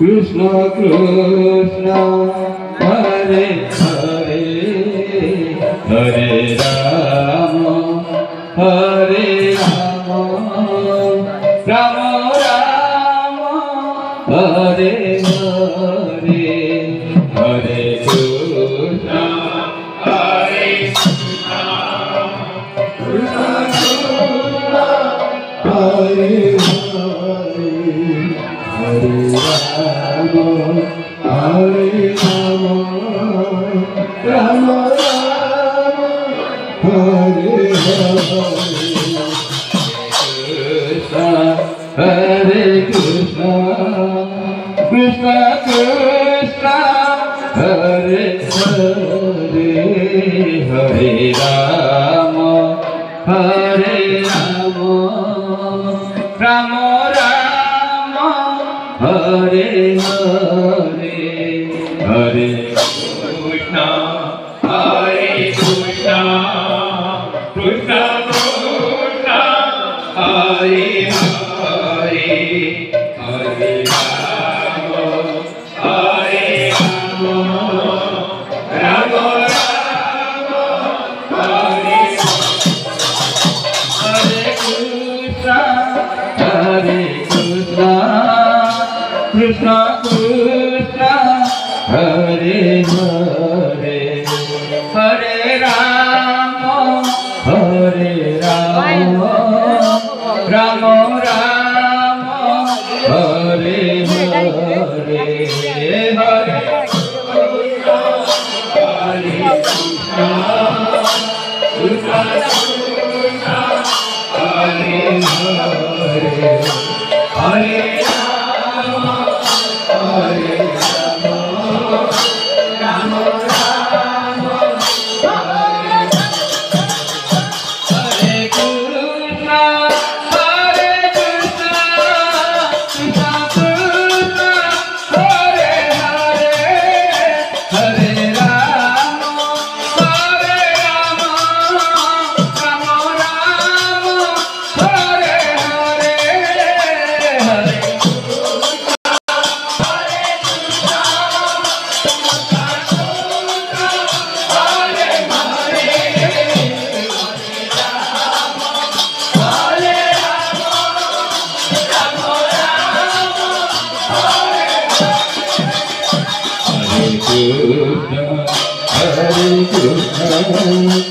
Krishna Krishna Hare Hare Hare Rama Hare Rama Rama Rama Hare Hare Hare Krishna Hare Krishna Krishna Krishna Hare Hare Hare Rama Hare Rama Rama Rama Hare Hare Krishna Krishna Krishna Hare Hare Hare Rama Hare Rama Rama Rama Hare Hare Hare Krishna Hare Krishna Krishna Krishna Hare Hare Hare Rama Hare Rama Rama Rama Hare Hare Krishna Hare Krishna Krishna Krishna Hare Hare Hare Rama Hare Rama Rama Rama Hare Hare Hare Krishna Hare Krishna Krishna Krishna Hare Hare Hare Rama Hare Rama Rama Rama Hare Krishna Hare Krishna Krishna Krishna Hare Hare Hare Rama Hare Rama Rama Rama Hare Hare Hare Krishna Hare Krishna